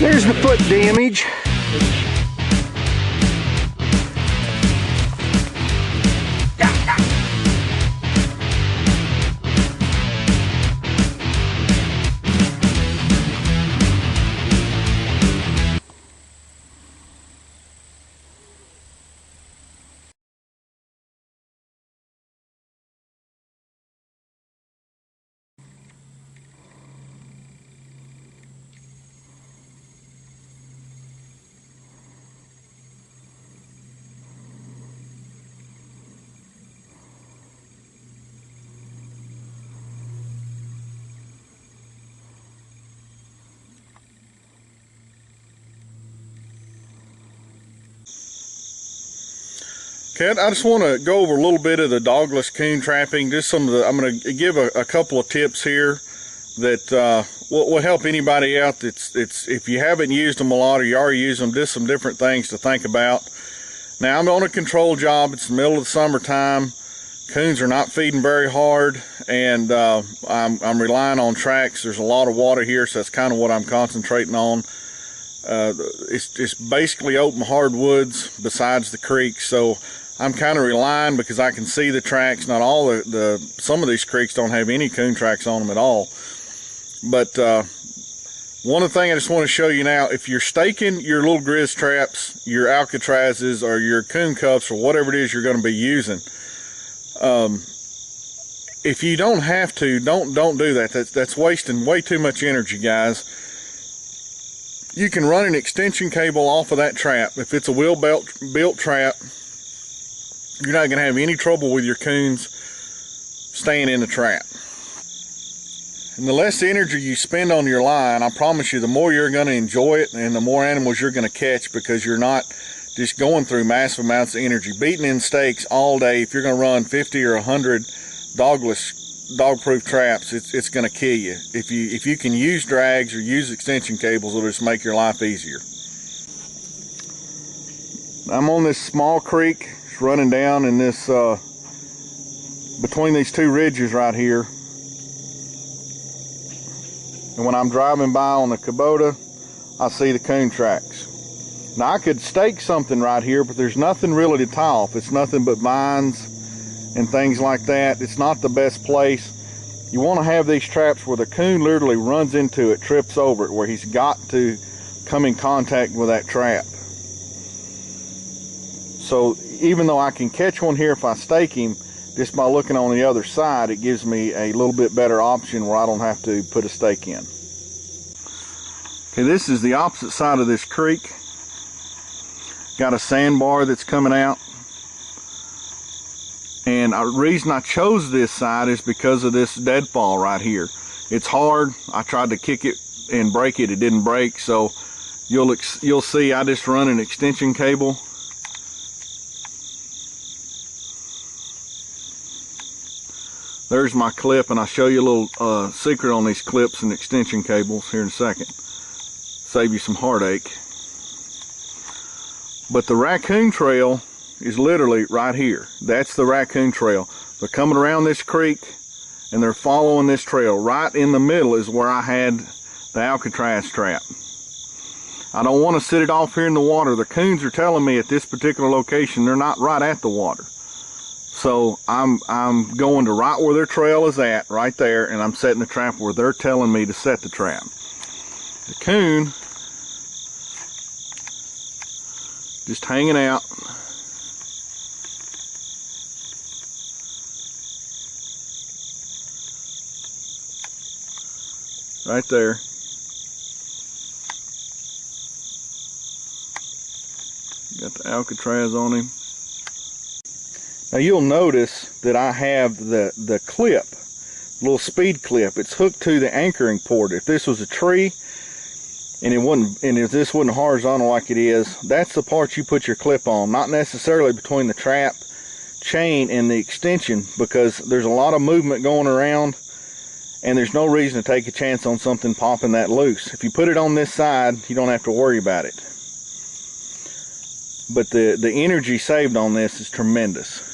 There's the foot damage. Okay, I just want to go over a little bit of the dogless coon trapping. Just some of the, I'm going to give a couple of tips here that will help anybody out. If you haven't used them a lot or you already use them, just some different things to think about. Now, I'm on a control job. It's the middle of the summertime. Coons are not feeding very hard, and I'm relying on tracks. There's a lot of water here, so that's kind of what I'm concentrating on. It's basically open hardwoods besides the creek, so I'm kind of relying, because I can see the tracks. Not all some of these creeks don't have any coon tracks on them at all. But one thing I just want to show you now, if you're staking your little grizz traps, your Alcatrazes, or your coon cuffs, or whatever it is you're going to be using, if you don't have to, don't do that. That's wasting way too much energy, guys. You can run an extension cable off of that trap. If it's a wheel built trap, you're not going to have any trouble with your coons staying in the trap. And the less energy you spend on your line, I promise you, the more you're going to enjoy it, and the more animals you're going to catch, because you're not just going through massive amounts of energy. Beating in stakes all day, if you're going to run 50 or 100 dog-proof traps, it's going to kill you. If you can use drags or use extension cables, it'll just make your life easier. I'm on this small creek. It's running down in this between these two ridges right here. And when I'm driving by on the Kubota, I see the coon tracks. Now, I could stake something right here, but there's nothing really to tie off. It's nothing but vines and things like that. It's not the best place. You want to have these traps where the coon literally runs into it, trips over it, where he's got to come in contact with that trap. So even though I can catch one here if I stake him, just by looking on the other side, it gives me a little bit better option where I don't have to put a stake in. Okay, this is the opposite side of this creek. Got a sandbar that's coming out. And the reason I chose this side is because of this deadfall right here. It's hard. I tried to kick it and break it. It didn't break. So you'll see I just run an extension cable. There's my clip, and I'll show you a little secret on these clips and extension cables here in a second. Save you some heartache. But the raccoon trail is literally right here. That's the raccoon trail. They're coming around this creek and they're following this trail. Right in the middle is where I had the Alcatraz trap. I don't want to set it off here in the water. The coons are telling me at this particular location they're not right at the water. So I'm going to right where their trail is at, right there, and I'm setting the trap where they're telling me to set the trap. The coon just hanging out. Right there. Got the Alcatraz on him. Now you'll notice that I have the clip, little speed clip. It's hooked to the anchoring port. If this was a tree and if this wasn't horizontal like it is, that's the part you put your clip on, not necessarily between the trap chain and the extension, because there's a lot of movement going around and there's no reason to take a chance on something popping that loose. If you put it on this side, you don't have to worry about it. But the energy saved on this is tremendous.